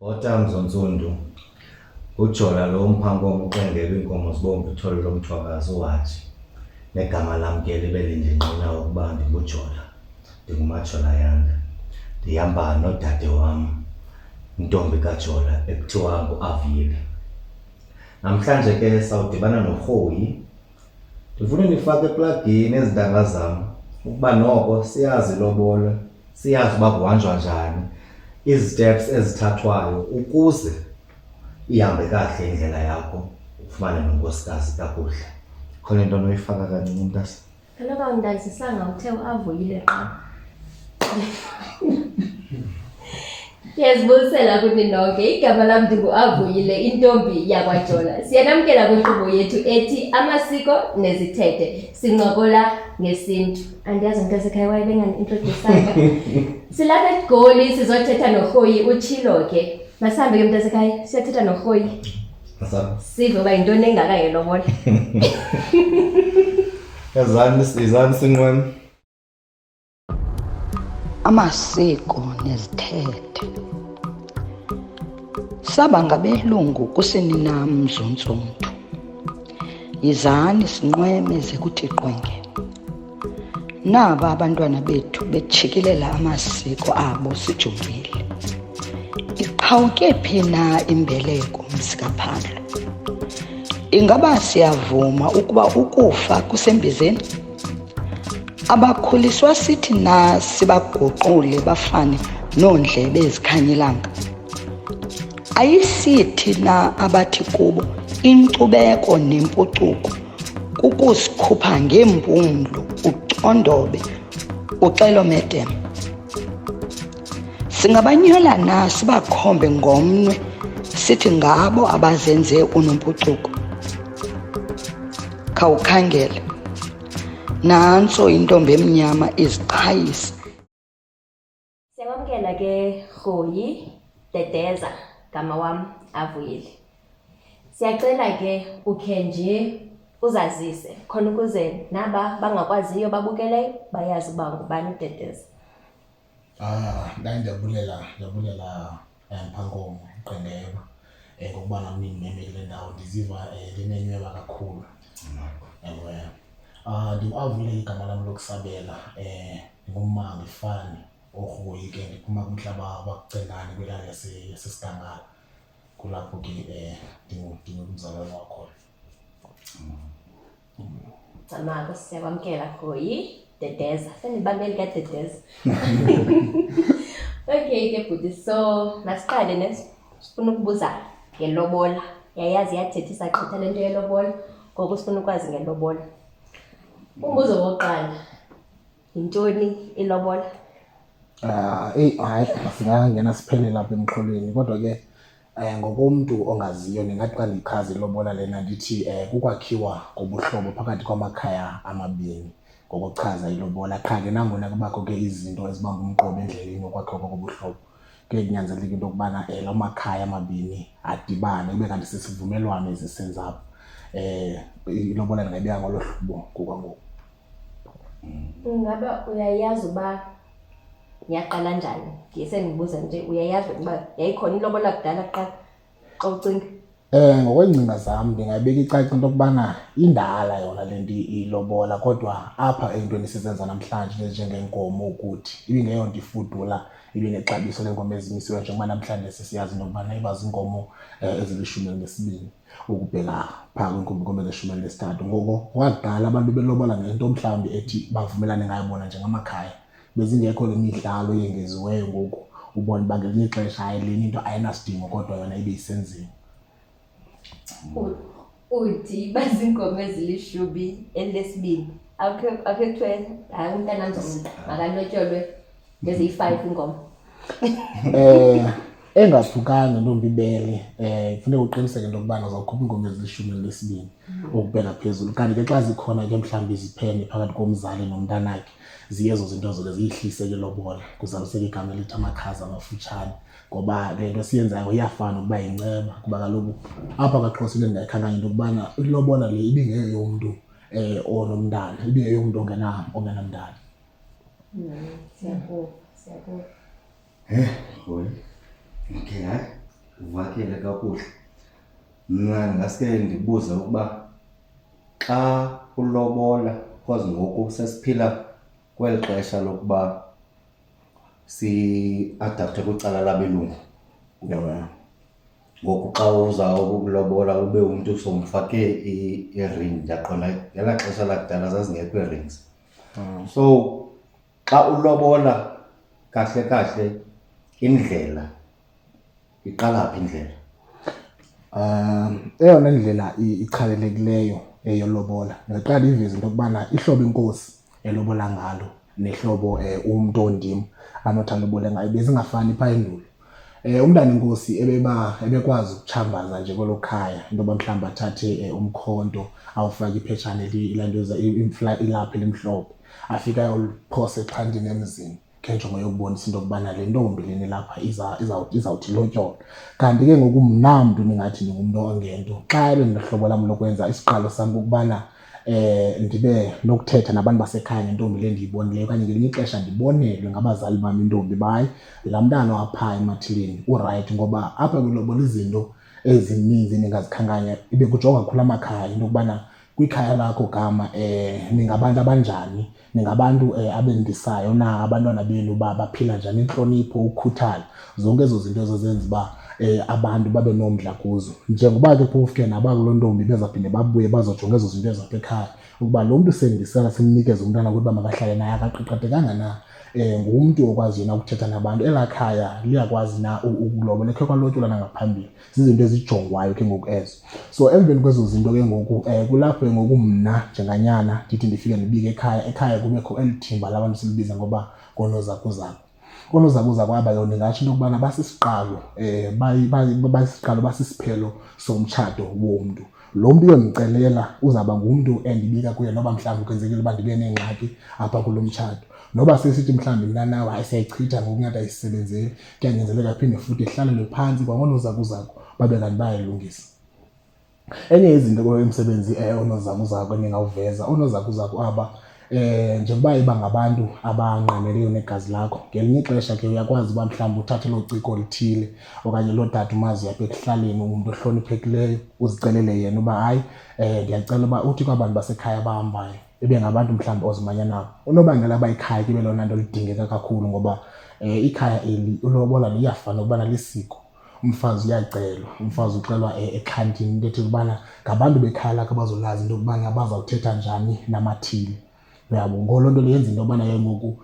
Otamzo Nsundu ujola lo mphankomo uqengele inkomo zibombe uthole lo mthwakazi wathi negama lami ke libe linjena ukuba ndingujola ndingumajola yanga ndihamba nodade wami intombi kaJola ekuthiwa nguAvile. Namhlanje ke sawudibana noRhoyi ndifuna nifake eplagini ezintanga zami ukuba noko siyazi lobola siyazi uba kuhanjwa njani izi-steps ezithathwayo ukuze ihambe kahle indlela yakho ufumane nonkosikazi kakuhle. Khona into onoyifaka kancinci mntase? Kaloku awundazisanga uthe uAvuyile qha. Siyazibulisela kuni nonke, igama lami ndinguAvuyile, intombi yakwaJola. Siyanamkela kwinkqubo yethu ethi amasiko nezithethe, sincokola ngesintu. Andiyazi umntasekhaya waye bengani-introducanga. Silapha eGoli sizothetha noRhoyi utshilo ke. Masihambe ke mntasekhaya, siyathetha noRhoyi. Sive uba yintoni engakayelobola. Izani sinqweme. Amasiko nezithethe. Saba ngabelungu kusenina Mzontsonto. Yizani sinqweme zekuthi qwenge. Naba abantwana bethu bejikilela amasiko abo sijongile. Iqhawuke phi na imbeleko msikaPhandlo? Ingaba siyavuma ukuba ukufa kusembizeni? Abakhuliswa sithi na sibaguqule bafane noondlebe ezikhanyilanga? Ayisithi na abathi kubo inkcubeko nempucuko kukusikhupha ngempumlo ucondobe uxelomedem? Singabanyola na sibakhombe ngomnwe sithi ngabo abazenze unompucuko? Khawukhangele, nantso intombi emnyama iziqhayisa. Siyamamkela ke Rhoyi, Dedeza, gama wam Avuyile. Siyacela ke ukhe nje uzazise khona ukuze naba bangakwaziyo babukeleyo bayazi uba ngubani uDedeza. Ndiyabulela Mphankomo Qengeba ngokuba nami ndimeme kule ndawo, ndiziva linenyweba kakhulu. NdinguAvuyile igama lami lokusabela, ndingummangi fani oRhoyi ke ndiphuma kumhlaba wakuCengane kwilali yaseStangala. Kulapho ke ndingumzalwane wakho. Amako siyakwamkela Rhoyi, Dedeza. Sendibambeli kaDedeza. Okay ke bhuti, so masiqale neso. Sifuna ukubuza ngelobola. Yayazi yathethisa gqitha lento yelobola, ngoku sifuna ukwazi ngelobola. Umbuzo wokuqala, yintoni ilobola? Hayi singangena siphele lapha emxholweni, kodwa ke ngokomntu ongaziyo ndingathi xa ndichaza ilobola lena ndithi kukwakhiwa kobuhlobo phakathi kwamakhaya amabini ngokuchaza ilobola. Qha ke nangona kubakho ke izinto ezibamba umqobo endleleni yokwakhiwa kobuhlobo, ke kunyanzeleka into yokubana la makhaya amabini adibane kube kanti sisivumelwano ezisenza apho. Ilobola ndingayibeka ngolo hlobo kukwangoku. Ngaba uyayazi uba yaqala njani? Ndibuza nje, uyayazi ukuba yayikhona ilobola kudala xa ucinga? Ngokweencinga zam ndingayibeka icaca into yokubana indala yona le nto ilobola, kodwa apha entweni sizenza namhlanje njengeenkomo ukuthi ibingeyonto ifudula, ibinexabiso leenkomo ezimisiweyo njengoba namhlanje sesiyazi into yokubana iba ziinkomo ezili-12 ukubheka phaa kwiinkomo ezi-13. Ngoko wakudala abantu belobola ngento mhlawumbi ethi bavumelane ngayo bona njengamakhaya. Bezingekho le midlalo yengeziweyo ngoku ubona uba ngelinye ixesha hayi lena into ayinasidingo kodwa yona ibe isenziwe. Uthi baziinkomo ezili-12 akhe kuthiwe hayi umntanam makalotyolwe ngeziyi-5 iinkomo? Engathukanga ntombi ibele, kufuneka uqiniseke into yokubana uzawukhupha iinkomo ezili-12 ukubheka phezulu. Kanti ke xa zikhona ke mhlawumbi iziphene phakathi komzali nomntanakhe, ziyezo zinto zole ziyihlise ke lobola kuzaliseke igama elithi amakhaza amafutshane, ngoba le nto siyenzayo iyafana ukuba yinceba, kuba kaloku apha kwaXhosa into endingayikhankanya into yokubana ilobola le ibingeyomntu onomntana, ibingeyomntu ongenamntana. Siyabuva. Hoyi. Okay, hayi. uvakele kakuhle. Mna ngaske ndibuze ukuba xa ulobola, because ngoku sesiphila kweli xesha lokuba si-adapte kwicala labelungu. Ngoku xa uza ukulobola ube umntu somfake i-ring, ndiyaqonda ngelaa xesha lakudala zazingekho ii-rings. So xa ulobola kahle kahle indlela iqala phi indlela? Eyona ndlela ichalilekileyo eyolobola ndingaqala ndiveze into yokubana ihlobo inkosi elobola ngalo nehlobo umntu ondim anothi alobole ngayo bezingafani phaa endulo. Umntana inkosi ebekwazi ukuthambaza nje kwelo khaya, into yoba mhlawumbi athathe umkhonto awufake iphetshana ilaphu elimhlophe, afike ayoliphosa exhantini emzini ngenjongo yokubonisa into yokubana le ntombi leni lapha izawuthi lotyolwe. Kanti ke ngoku mna mntu ndingathi ndingumntu ongento, xa bendinohlobo lam lokwenza isiqalo sam kukubana ndibe nokuthetha nabantu basekhaya ngentombi le ndiyibonileyo, okanye ngelinye ixesha ndibonelwe ngabazali bam intombi bayi laa mntana waphaa emathileni urayithi. Ngoba apha kwilobola izinto ezininzi ningazikhankanya ibe kujongwa kakhulu amakhaya, into yokubana kwikhaya lakho gama ningabantu abanjani, ningabantu abendisayo na, abantwana benu uba baphila njani, intlonipho, ukukhuthana, zonke ezo zinto ezozenza uba abantu babe nomdla kuzo. Njengoba ke phofu ke nabakuloo ntombi bezaphinde babuye bazojonga ezo zinto ezapha ekhaya ukuba lo mntu sendisela simnikeze umntwana ukuba makahlale naye akaqeqetekanga na, ngumntu okwaziyo na ukuthetha nabantu, elaa khaya liyakwazi na ukulobola, khe kwalotyolwa nangaphambili. Zizinto ezijongwayo ke ngoku ezo. So emveni kwezo zinto ke ngoku kulapho ke ngoku mna njenganyana ndithi ndifike ndibike ekhaya kubekho eli thimba labantu silibiza ngoba koonozakuzaku. Koonozakuzaku aba yo ndingatsho into yokubana basisiqalo, basisiqalo, basisiphelo somtshato womntu. Lo mntu uyondicelela uzawuba ngumntu endibika kuye noba mhlawumbi kwenzekile uba ndibe neengxaki apha kulo mtshato. Noba sesithi mhlawumbi mna nawe hayi siyayichitha ngoku ngathi ayisebenzeli, kuyanyanzeleka aphinde futhi ihlalelwe phantsi kwangoonozakuzaku babe kanti bayayilungisa. Enye yezinto kwemisebenzi oonozakuzaku endingawuveza, oonozakuzaku aba njengoba iba ngabantu abanqameleyo negazi lakho, ngelinye ixesha ke uyakwazi uba mhlawumbi uthathe loo ciko lithile okanye loo tata umazi apha ekuhlaleni, umntu ohloniphekileyo, uzicelele yena uba hayi ndiyacela uba uthi kwabantu basekhaya abahambayo ibe ngabantu mhlawumbi ozimanya nabo. Unobangela uba ikhaya ibe lona nto lidingeka kakhulu ngoba ikhaya eli ulobola liyafana ukubana lisiko. Umfazi uyacelwa, umfazi ucelwa ekhantini, into ethi ukubana ngabantu bekhaya lakho abazolazi into yokubana bazawuthetha njani namathile. Uyabo, ngoloo nto leyenza into yobana ke ngoku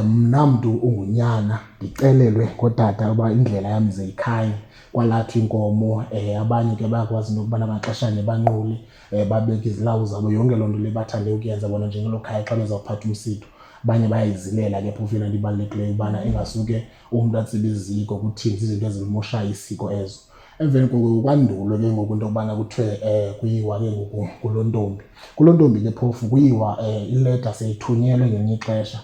mna mntu ungunyana ndicelelwe ngootata uba indlela yam ze ikhanye, kwalathwa iinkomo. Abanye ke bayakwazi into yokubana baxeshane banqule, babeke izilawu zabo, yonke loo nto le bathande ukuyenza bona njengelo khaya xa bezawuphatha umsitho. Abanye bayayizilela ke phofu into ibalulekileyo ubana ingasuke umntu atsibe iziko kuthini, izinto ezilimoshayo isiko ezo. Emveni koko kwandulo ke ngoku into yokubana kuthiwe kuyiwa ke ngoku kuloo ntombi. Kuloo ntombi ke phofu kuyiwa ileta seyithunyelwe ngelinye ixesha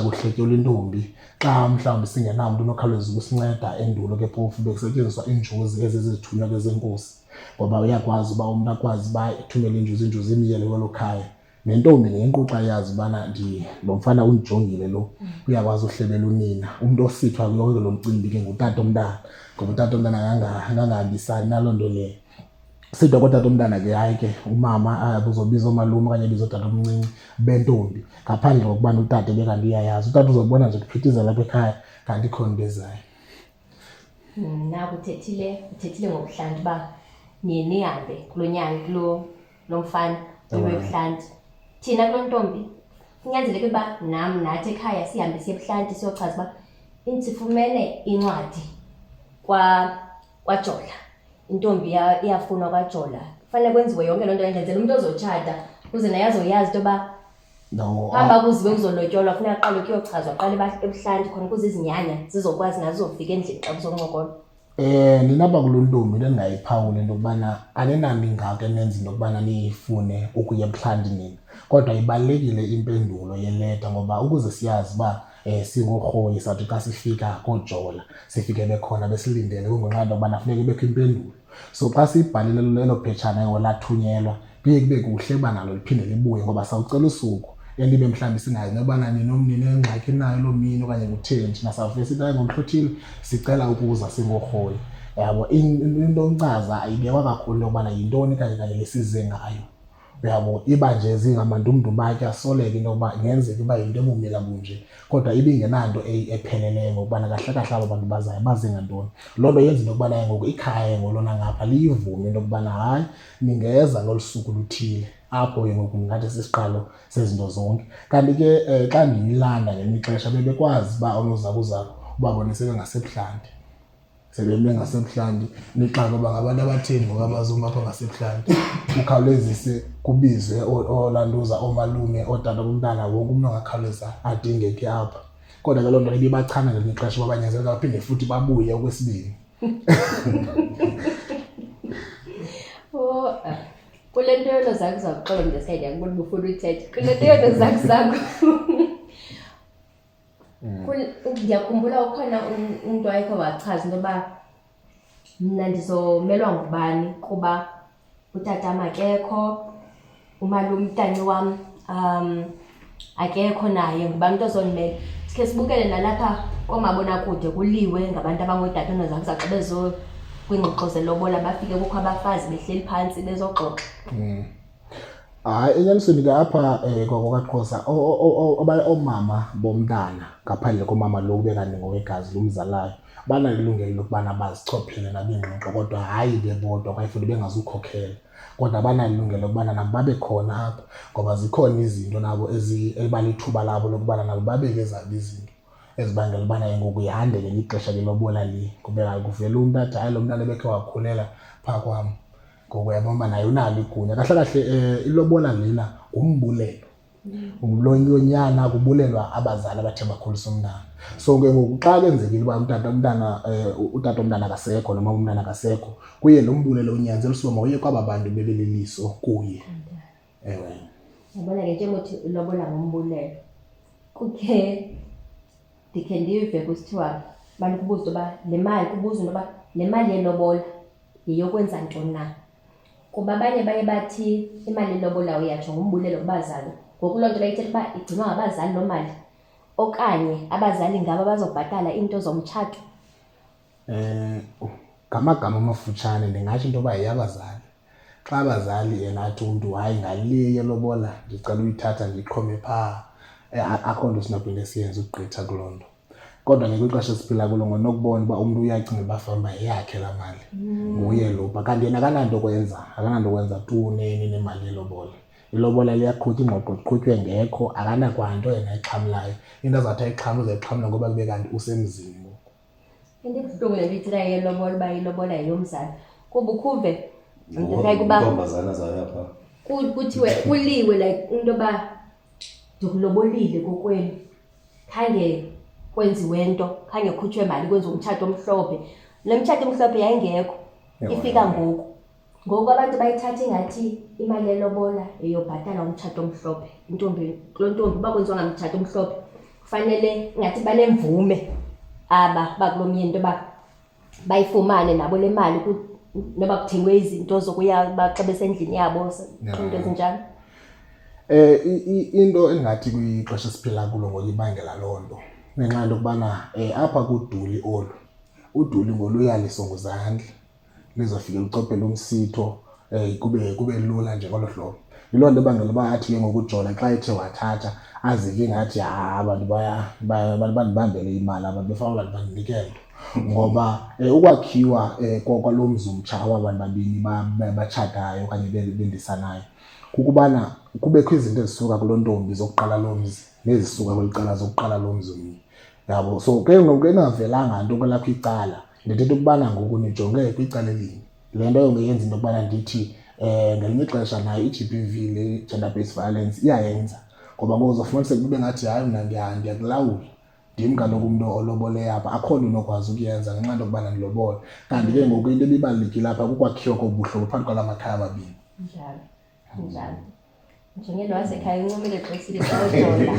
kuhletyelwa intombi. Xa mhlawumbi singenamntu unokhawuleza ukusinceda endulo ke phofu bekusetyenziswa iinjuzi ezi zithunywa ke zenkosi, ngoba uyakwazi uba umntu akwazi uba ethumele injuzi imiyele kwelo khaya. Nentombi ngenkquxa yazi ubana lo mfana undijongile lo, uyakwazi uhlebela unina. Umntu osithwa yonke lo mcimbi ke ngutata omntana, ngoba utata omntana angangahambisani naloo nto leyo. Sithwa kotata omntana ke hayi ke umama uzobiza oomalume okanye biza utata omncinci bentombi, ngaphandle kokubana utata bekanti uyayazi. Utata uzobona nje kuphithizela apha ekhaya kanti ikhona into ezayo. Naku uthethile ngobuhlanti uba niye nihambe kulo mfana uyobuhlanti. Thina kuloo ntombi kunyanzeleke uba nathi ekhaya sihambe siye ebuhlanti siyochaza uba sifumene incwadi kwaJola, intombi iyafuna kwaJola. Kufanele kwenziwe yonke loo nto enzela umntu ozotshata ukuze naye azoyazi into yoba hamba kuziwe kuzolotyolwa, funeka aqale kuyochazwa, aqale ebuhlanti khona ukuze izinyanya zizokwazi nazo zizofika endlini xa kuzoncokolwa. Ninapha kuloo ntombi into endingayiphawula into yokubana aninami ingako enenza into yokubana niyifune ukuya ebuhlanti nina, kodwa ibalulekile impendulo yeleta ngoba ukuze siyazi uba singorhoyi sathi xa sifika kooJola sifike bekhona besilindele, kungenxa into yokubana funeka ibekho impendulo. So xa siyibhalile elo phetshana lathunyelwa kuye kube kuhle uba nalo liphinde libuye, ngoba sawucela usuku elibe mhlawumbi singazi nobana ninengxaki nayo loo mini okanye kutheni. Thina sawufike sithi ngomhlothile sicela ukuza singorhoyi. yabo into oncaza ayibekwa kakhulu lokubana yintoni kanye lesize ngayo uyabo iba nje zingamandumdum akhe asoleke into yokuba ngenzeka uba yinto ebumila bunje kodwa ibingenanto epheleleyo ngokubana kahle kahle abo bantu bazayo baze ngantoni loo nto yenza into yokubana ngoku ikhaya ngolona ngapha liyivume into yokubana hayi ningeza ngolu suku luthile apho ke ngoku ngathi sisiqalo sezinto zonke kanti ke xa ndiyilanda ngelinye ixesha bebekwazi uba oonozakuzaku ubabone sebengasebuhlanti ngasebuhlanti nixaka uba ngabantu abatheni ngoku abazuma apho ngasebuhlanti ukhawulezise kubizwe olantuza oomalume ootata bomntana wonke umntu angakhawuleza adingeke apha kodwa ke loo nto ibibachana ngelinye ixesha uba banyanzeleka baphinde futhi babuye okwesibini. Kule nto yoonozakuzaku xolo ndesikhayi ndiyakubona uba ufuna uyithetha kule nto yoonozakuzaku ndiyakhumbula ukhona umntu wayekhe wachaza into yoba mna ndizomelwa ngubani kuba utata makekho umalume umntana wam akekho naye ngubani umntu ozondimela. Sikhe sibukele nalapha koomabonakude kuliwe ngabantu abangootata oonozakuzaku xa bezo kwiingxoxo zelobola bafike kukho abafazi behleli phantsi bezoxoxa. Hayi enyanisweni ke apha kwaXhosa oomama bomntana ngaphandle komama lo ube kanti ngowegazi lomzalayo banalo ilungelo lokubana bazichophele nabingxoxo kodwa hayi bebodwa kwaye futhi bengazukhokhela kodwa banalo ilungelo lokubana nabo babe khona apha ngoba zikhona izinto nabo ezibalithuba labo lokubana nabo babeke zabo izinto ezibangela ubana ngoku ihande ngelinye ixesha lelobola li kube kuvela umntu athi hayi lo mntana bekhe wakhulela phaa kwam ngoku yabona naye unalo igunya kahle kahle ilobola lena ngumbulelo umlonyana kubulelwa abazali abathe bakhulisa umntana so ke ngoku xa kwenzekile uba utata omntana akasekho noma umntana akasekho kuye lo mbulelo unyanzelisa uba mawuye kwaba bantu beleliliso kuye ewe yabona ke njengothi ilobola ngombulelo kukhe ndikhe ndive kusithiwa bantu kubuzwa uba le mali kubuzwa into yoba le mali yelobola yeyokwenza ntoni na kuba abanye baye bathi imali yelobola uyatsho ngumbulelo kubazali ngoku loo nto bayithetha uba igcinwa ngabazali loo mali okanye abazali ngabo bazobhatala iinto zomtshato. Ngamagama amafutshane ndingatsho into yoba yeyabazali xa abazali nathi umntu hayi ngale yelobola ndicela uyithatha ndiyiqhome phaa akho nto sinophinde siyenze ukugqitha kuloo nto kodwa ke kwixesha esiphila kulo ngonokubona uba umntu uyacinga uba fanuba yakhe laa mali nguye lo pha kanti yena akananto kwenza tu nemali yelobola. Ilobola liyaqhutywa ingxoxo iqhutywe ngekho akanakwanto yena ayixhamlayo into azathi ayixhamla uzayixhamla ngoba kube kanti usemzini ngoku. Into ebuhlungu le nto ithirayo yelobola uba ilobola yeyomzali kuba ukhuve intombazana zalapha kuthiwe kuliwe like into yoba ndikulobolile kokwenu khange kwenziwe nto khange khutshwe mali kwenziwe umtshato omhlophe. Le mtshato omhlophe yayingekho ifika ngoku abantu bayithatha ingathi imali yelobola yeyobhatala umtshato omhlophe kuloo ntombi uba kwenziwa ngamtshato omhlophe kufanele ingathi banemvume aba bakulo myeni into yoba bayifumane nabo le mali noba kuthengwe izinto zokuya xa besendlini yabo into ezinjalo. Into engathi kwixesha esiphila kulo ngoku ibangela loo nto ngenxa yento yokubana apha kuduli uduli ngoluyaliso ngozandla lizofika lucophe umsitho kube lula nje ngolo hlobo. Yiloo nto ebangela uba athi ke ngokujola xa ethe wathatha azive ngathi abantu bandibambele imali abantu befawula bandinike nto ngoba ukwakhiwa kwalo mzi umtsha abantu babini batshatayo okanye bendisanayo kukubana kubekho izinto ezisuka kuloo ntombi zokuqala lo mzi nezisuka kwelicala zokuqala lo mzi omnye yabo. So ke ngoku engavelanga nto kwelakho icala ndithetha ukubana ngoku nijonge kwicala elinye le nto yongeyenza into yokubana ndithi ngelinye ixesha nayo i-GBV le gender based violence iyayenza ngoba ngoku uzofumaniseka kube ngathi hayi mna ndiyakulawula ndim kaloku umntu olobole apha akho nto unokwazi ukuyenza ngenxa yento yokubana ndilobola kanti ke ngoku into ebibalulekile apha kukwakhiwa kobuhlobo phakathi kwala makhaya amabini. Njalo njengelo wasekhaya uncomile xesile xajola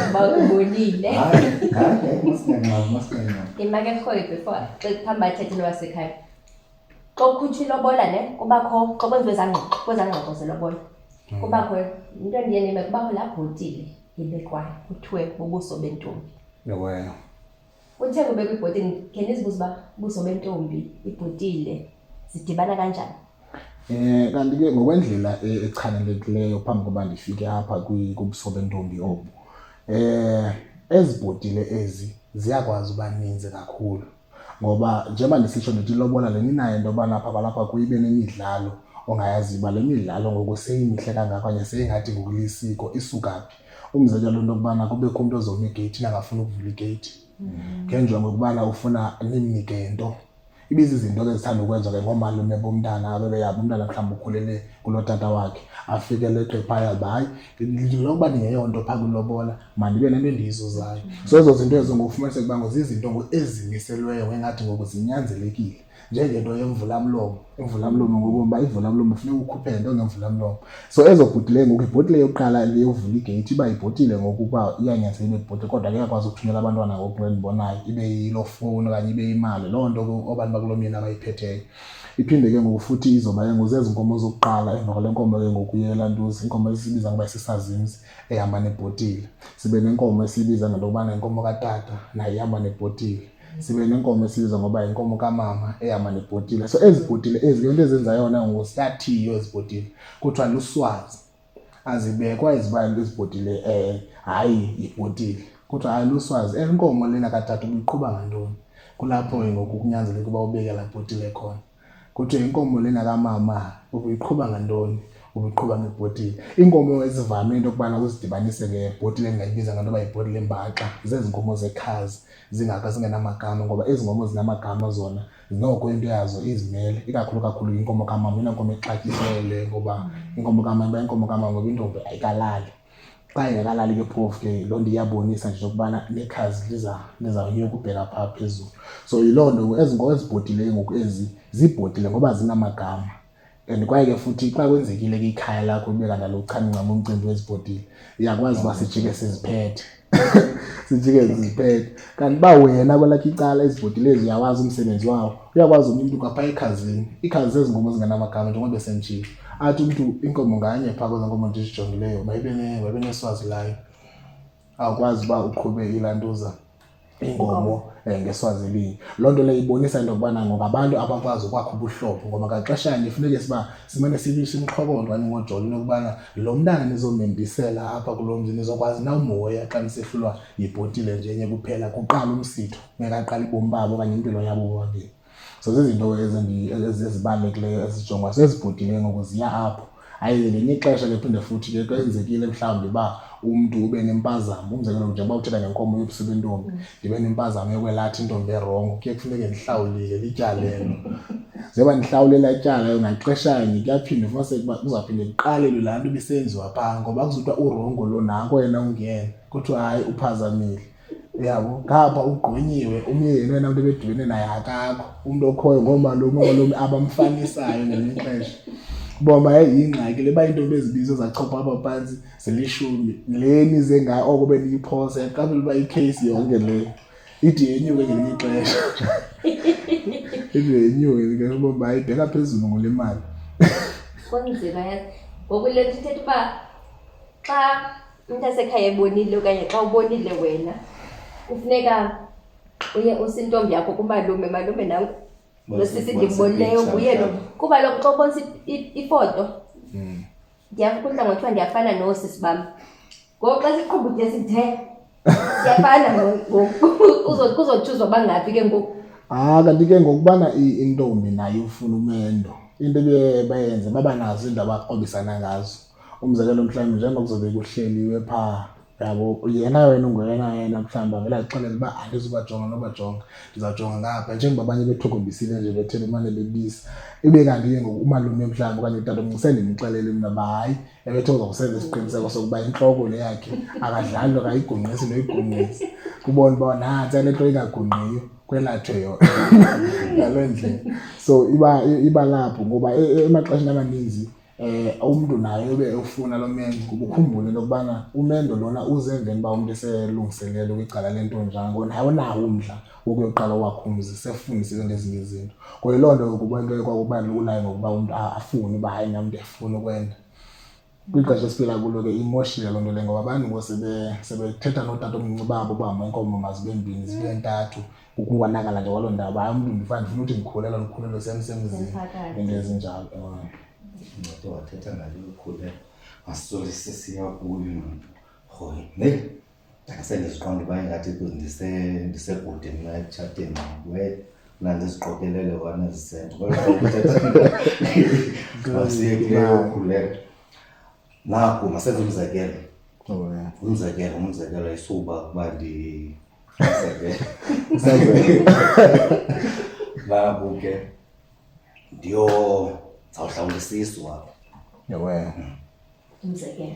uba ubonile imake rhoyi before phambi bathethe wasekhaya xa ukhutshwa ilobola ne kubakho xa kwenziwe kwezaa ngxoxo zelobola kubakho into endiye ndime kubakho laa bhotile ibekwayo kuthiwe bubuso bentombi. Ewe Uthe kube kwibhotile ke nizibuza uba ubuso bentombi ibhotile zidibana kanjani? Kanti ke ngokwendlela echanelekileyo phambi koba ndifike apha kubuso bentombi obu. Ezibhotile ezi ziyakwazi uba ninzi kakhulu. Ngoba njengoba ndisitsho ndithi ilobola le ninayo into yoba lapha kuyibe nemidlalo ongayazi uba le midlalo ngoku seyimihle kangaka okanye seyingathi ngokulisiko isuka phi. Umzekelo into yokubana kubekho umntu ozoma igeyiti nangafuna ukuvula igeyiti. Ngenjongo yokubana ufuna nimnike nto. Ibizizinto ke zithanda ukwenza ke ngomalume bomntana abebeyabo umntana mhlawumbi ukhulele kuloo tata wakhe afike leqe phaya hayi lokuba ndingeyonto phaa kwilobola mandibe nento endiyizuzayo. So ezo zinto ezo ngokufumaniseka ukuba ngozizinto ezimiselweyo engathi ngoku zinyanzelekile njengento yemvulamlomo. Imvulamlomo ngokuba ivulamlomo funeka ukhuphe into ngemvulamlomo. So ezo bhotile ngoku ibhotile yokuqala le yovula igeyiti iba ibhotile ngokuba iyanyanzeleka ibhotile kodwa ke iyakwazi ukuthunyela abantwana ngoku endibonayo ibe yilo fowuni okanye ibe imali loo nto abantu bakulomini abayiphetheyo. Iphinde ke ngoku futhi izoba ke ngozezi nkomo zokuqala emva kwale nkomo ke ngoku yelantuza inkomo esibiza ngoba sisazimzi ehamba nebhotile. Sibe nenkomo esibiza ngento yokubana inkomo katata nayo ihamba nebhotile. Sibe nenkomo esibiza ngoba inkomo kamama ehamba nebhotile. So ezibhotile ezi into ezenza yona ngosiyathiyo ezibhotile kuthiwa luswazi azibekwa izibalo ezibhotile hayi ibhotile kuthiwa hayi luswazi inkomo lena katata uyiqhuba ngantoni kulapho ngoku kunyanzeleka uba ubeke la bhotile khona. Kuthiwa inkomo lena kamama uyiqhuba ngantoni uyiqhuba ngebhotile. Inkomo ezivame into yokubana uzidibanise ngebhotile engayibiza ngento yoba yibhotile embaxa zezi nkomo zekhazi zingenamagama ngoba ezi nkomo zinamagama zona noko into yazo izimele kakhulu inkomo kamama inankomo exatyisiweyo ngoba inkomo kamama ngoba intombi ayikalali. Xa ingakalali ke phofu ke loo nto iyabonisa nje ukubana nekhazi lizawunyuka ubheka phaa phezulu. So yiloo nto ezi nkomo ezibhotileyo ngoku ezi zibhotile ngoba zinamagama. And kwaye ke futhi xa kwenzekile ke ikhaya lakho ube kanti lokuchancama umcimbi wezibhotile iyakwazi uba sijike siziphethe. Kanti ba wena kwelakho icala ezibhotile ezi uyawazi umsebenzi wawo uyakwazi umntu kwapha ekhazini. Ikhazi zezi nkomo zingenamagama njengoba besentshile athi umntu inkomo nganye phaa kwezi nkomo ndizijongileyo mayibe neswazi layo. Awukwazi uba uqhube ilantuza inkomo ngeswazi linye. Loo nto leyo ibonisa into yokubana ngoku abantu abakwazi ukwakha ubuhlobo ngoba ngaxeshanye funeke simane simxhokola okanye ngojolo lokubana lo mntana nizomendisela apha kulo mzi nizokwazi na umoya xa nisehlulwa yibhotile njenye kuphela kuqala umsitho ngekaqala ibomi babo okanye impilo yabo bobabini. So zizinto ezibalulekileyo ezijongwa sezibhotile ngoku ziya apho. Hayi ngelinye ixesha ke phinde futhi ke kwenzekile mhlawumbi uba umntu ube nempazamo umzekelo njengoba uthetha ngenkomo yobusuku bentombi ndibe nempazamo yokwelathi intombi erongo kuye kufuneke ndihlawulile lityalelo. Njengoba ndihlawulela ityala ngaxeshanye kuyaphinde ufumaniseke uba kuzawuphinde kuqalelwe laa nto ibisenziwa phaa ngoba kuzothiwa urongo lo nanko yena ungena kuthiwa hayi uphazamile. Yabo ngapha ugqonyiwe umyeni wena mntu ebedibene naye akakho umntu okhoyo ngoomalume abamfanisayo ngelinye ixesha. Boma yingxaki leba intombi ezibizo zachopha apha phansi zelishumi le nize nga oko beniyiphosa xa uba icase yonke le ithi yenyuke ngelinye ixesha. Ithi yenyuke ke boma ayibheka phezulu ngole mali. Konzima yazi ngoku le nto ithetha uba xa umntu asekhaya ebonile okanye xa ubonile wena kufuneka uye usintombi yakho kumalume nangu losisi ndimbonileyo nguye lo kuba lokho xa ubonisa ifoto ndiyakudla ngothiwa ndiyafana nosisi bam ngoku xa siqhuba ude sithe siyafana kuzothuzwa bangaphi ke ngoku. Kanti ke ngokubana intombi nayo ufuna umendo into bayenze babanazo into abaqobisana ngazo. Umzekelo mhlawumbi njengoba kuzobe kuhleliwe phaa yabo yena wena unguyena mhlawumbi avela axelele uba andizubajonga nobajonga ndizawujonga ngapha njengoba abanye bethokombisile nje bethele imane bebisa ibe kanti ke ngoku umalume mhlawumbi okanye utata umsendimxelele mna uba hayi ebethe uzokusenza isiqiniseko sokuba intloko le yakhe akadlali akayigungqisi noyigungqisi kubona uba nantsi le nto ingagungqiyo kwelathwe yona ngaloo ndlela. So iba lapho ngoba emaxesheni amaninzi umntu naye ube ufuna lo mendo ukukhumbule lokubana umendo lona uze emveni uba umntu eselungiselele kwicala lentonjana nawo nawo umdla wokuyoqala wakhe umzi sefundisile ngezinye izinto. Ngoba loo nto ukuba into ekwakuba lula ngokuba umntu afune uba hayi nam ndiyafuna ukwenda. kwixesha esiphila kulo ke imoshile loo nto le ngoba abantu ngoku sebethetha nootatomncinci babo uba iinkomo mazibe 2 zibe 3 ukunganakala nje kwaloo ndaba hayi umntu ndifuna ukuthi ndikhulelwe semzini into ezinjalo. Umuntu wathetha ngale ukhulelwa asisolisisiya kuyo hoyi ne asendiziqonda uba ingathi ndisekude mina etshateni we nandiziqokelele wana zisento masiye kuleyo ukhulelwa naku masenze umzekelo isuba kuba naku ke zawuhlawula isisu wapho yawe umzekelo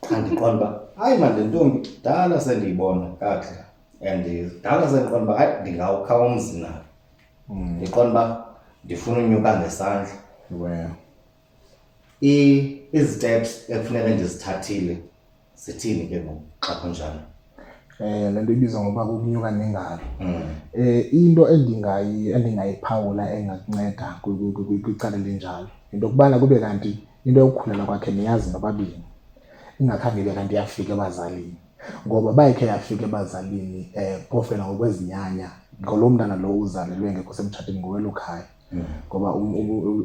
xa ndiqonda uba hayi manje ntombi dala sendiyibona kakuhle and dala sendiqonda uba hayi ndingawukha umzi nayo ndiqonda uba ndifuna unyuka ngesandla izi-steps ekufuneka ndizithathile zithini ke ngoku xa kunjalo? Le nto ibizwa ngokuba kukunyuka nengalo. Into endingayiphawula engakunceda kwicala elinjalo into yokubana kube kanti into yokukhulelwa kwakhe niyazi nobabini ingakhange ibe kanti iyafika ebazalini, ngoba bayikhe yafika ebazalini pofela ngokwezinyanya ngolo mntana lo uzalelwe ngekho semtshatweni ngowelo khaya ngoba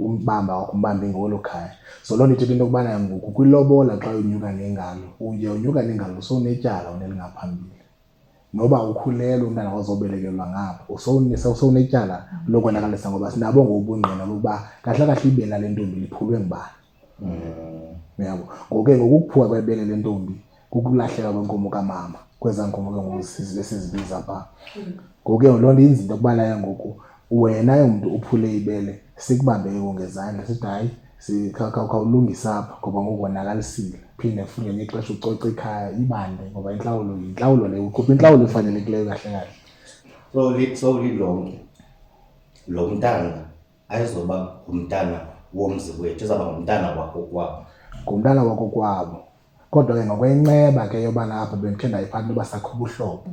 umbamba wakumbambi ngowelo khaya. So loo nto ithetha into yokubana ngoku kwilobola xa unyuka nengalo unyuka nengalo sowunetyala unelingaphambili noba ukhulelwe umntana wazobelekelwa ngapha usowunetyala lokwenakalisa ngoba sinabo ngobungqina bokuba kahle kahle ibele lale ntombi liphulwe ngubani. Yabo ngoku ngokuphuka kwebele lentombi kukulahleka kwenkomo kamama kweza nkomo ke ngoku esizibiza pha. Ngoku loo nto inzinto yokubana ngoku wena umuntu uphule ibele sikubambe ngezandla sithi hayi sikhawulungisa apha ngoba ngokubonakalisile phinde futhi ngenye ixesha ucoca ikhaya ibande ngoba intlawulo le ukhupha intlawulo efanelekileyo kahle kahle. So lilonke lo mntana ayizoba ngumntana womzi wethu izawuba ngumntana wakho kwabo. Ngumntana wakho kwabo kodwa ke ngokwenceba ke yobana apha bendikhe ndayiphatha uba sakho ubuhlobo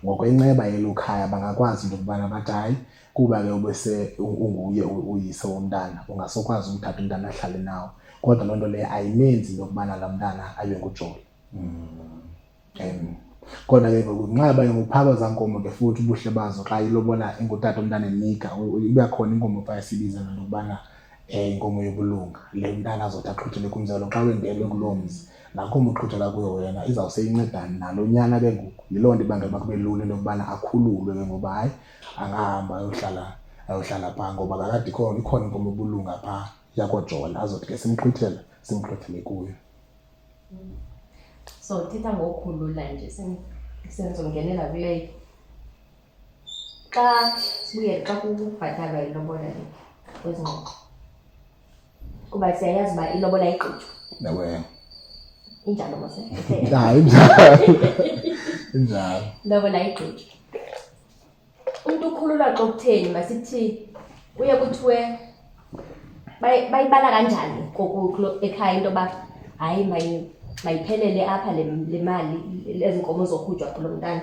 ngokwenceba yelukhaya bangakwazi into yokubana bathi hayi kuba ke ubese unguye uyise womntana ungasokwazi umthatha umntana ahlale nawo kodwa loo nto leyo ayimenzi into yokubana laa mntana abe nguJola. Kodwa ke ngokunxaba ngokuphaka zankomo ke futhi ubuhle bazo xa ilobola ingutata umntana enika iba khona inkomo phaa esibiza into yokubana inkomo yobulunga le mntana azothi axhuthele kumzalo xa wendelwe kuloo mzi nakho umuxhuthela kuyo wena izawuseyincedana nalo nyana ke ngoku. Yiloo nto ibangela kube lula into yokubana akhululwe ke ngoba hayi angahamba ayohlala phaa ngoba kakade ikhona inkomo yobulunga phaa yakoJola azothi ke simxhuthele kuyo. So thetha ngokukhulula nje senzongenela kuleyo xa kubhatalwa ilobola le kwezingxoxo kuba siyayazi uba ilobola igqitywa nawe injalo mose injalo ilobola igqitywa umuntu ukhululwa xa kutheni masithi uye kuthiwe bayibala kanjani ekhaya into yoba hayi mayiphelele apha le mali lezi nkomo zokhutshwa kulo mntana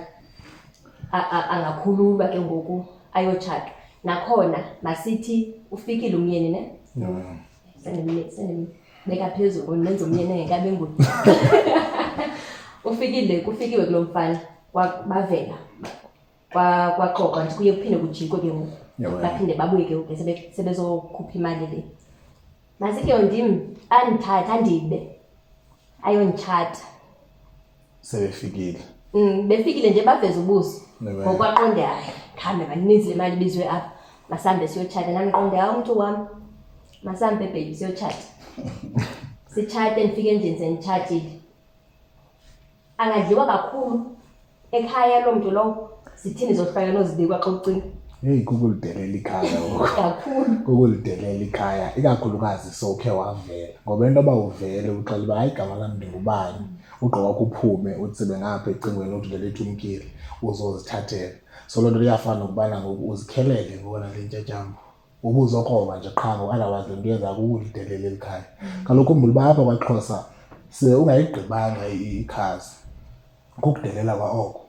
angakhululwa ke ngoku ayotshata nakhona masithi ufikile umyeni ne sendibeka phezulu nenza umyeni engekabe nguye kufikiwe kulo mfana bavela kwaxoxa nje kuye kuphinde kujikwe ke ngoku baphinde babuye ke ngoku sebezokhupha imali le masike ndim andithatha ndibe ayonditshata sebefikile befikile nje baveza ubuso ngokwaqonde hayi khambe baninzi le mali bizwe apha masambe siyotshata namqonde hayi umuntu wami masambe baby siyotshata sitshate ndifike endlini senditshatile angadliwa kakhulu ekhaya lo muntu lowo sithini zohlala nozibikwa xa ucinga kukulidelela ikhaya kakhulu kukulidelela ikhaya ikakhulukazi sowukhe wavela ngoba into yoba uvele uxela uba hayi igama lam ndingubani ugqiba kuphume uthi sebengapha ecingweni uthi lelethu umkile uzozithathela. So loo nto iyafana nokubana ngoku uzikhelele ngobona le ntyatyambo ubuzokroba nje qha otherwise le nto yenza kukulidelela elikhaya. Kaloku umbula uba apha kwaXhosa ungayigqibanga ikhazi kukudelela kwa oko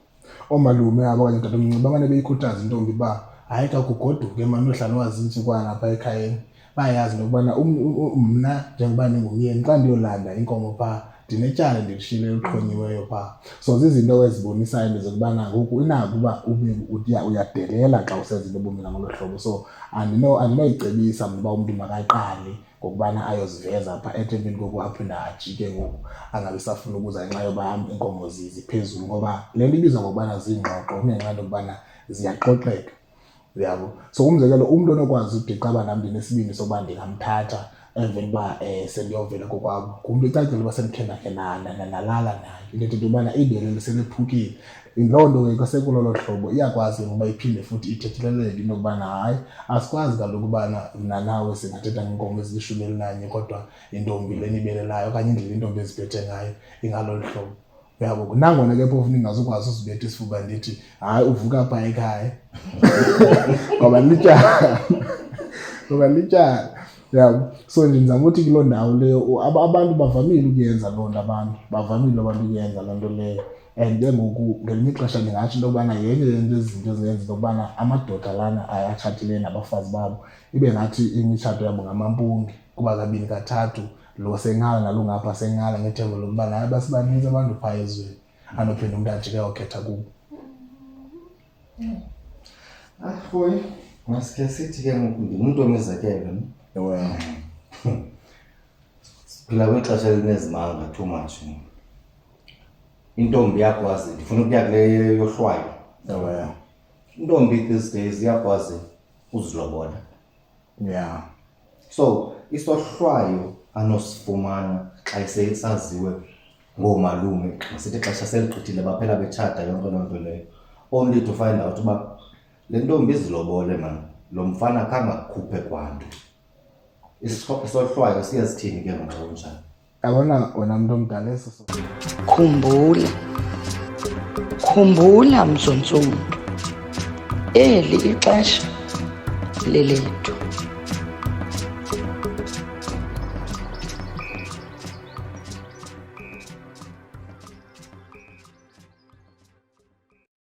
oomalume abo okanye tatomncinci bamane beyikhuthaza intombi uba hayi xa kugoduke mani uhlala wazintsukwana apha ekhayeni bayayazi nokubana mna njengoba ndingumyeni xa ndiyolanda inkomo phaa ndinetyala ndilishiyile elixhonyiweyo phaa. So zizinto ezibonisayo ndizokubana ngoku inako uba uyadelela xa usenza into ebomini ngolo hlobo. So andinoyicebisa mna uba umntu makaqale ngokubana ayoziveza phaa ethembeni koku aphinda ajike ngoku angabi safuna ukuza ngenxa yoba iinkomo ziphezulu, ngoba le nto ibizwa ngokubana ziingxoxo kungenxa yento yokubana ziyaxoxeka, uyabo. So umzekelo umntu onokwazi udixa uba nam ndinesibindi sokuba ndingamthatha emveni uba sendiyovela kokwabo ngumntu ecacile uba sendikhe ndakhe nalala nayo, into ethetha ubana ibele seliphukile. Loo nto ke kwasekulo hlobo iyakwazi ukuba iphinde futhi ithethileleke into yokubana hayi asikwazi kaloku ubana mna nawe singathetha ngeenkomo ezili11 kodwa intombi le nibelelayo okanye indlela intombi eziphethe ngayo ingalolu hlobo, uyabo. Nangona ke phofu ndingazukwazi uzibetha isifuba ndithi hayi uvuka phaa ekhaya ngoba lityala, uyabo. So nje ndizama ukuthi kuloo ndawo leyo abantu bavamile ukuyenza loo nto, abantu ukuyenza loo nto leyo. And ke ngoku ngelinye ixesha ndingatsho into yokubana yenye yezinto eziyenza into yokubana amadoda lana atshatileyo nabafazi babo ibe ngathi imitshato yabo ngamampunge, kuba kabini kathathu lo sengala nalo ngapha sengala ngethemba lokubana hayi basibaninzi abantu phaa ezweni anophinda umntu ajike ayokhetha kubo. Hoyi, masike sithi ke ngoku ndingumntu omzekelo. Ewe. Siphila kwixesha elinezimanga too much. Intombi iyakwazi, ndifuna ukuya kule yohlwayo. Ewe. Intombi these days iyakwazi uzilobola. Yeah. So isohlwayo anosifumana xa seyisaziwe ngoomalume sithi xesha seligqithile baphela betshata yonke loo nto leyo, only to find out uba le ntombi izilobole man, lo mfana khange akhuphe kwanto. Isohlwayo siyazithini ke ngokunjani? Yabona wena mntu omdala eso. Khumbula mzontsundu, eli ixesha lelethu.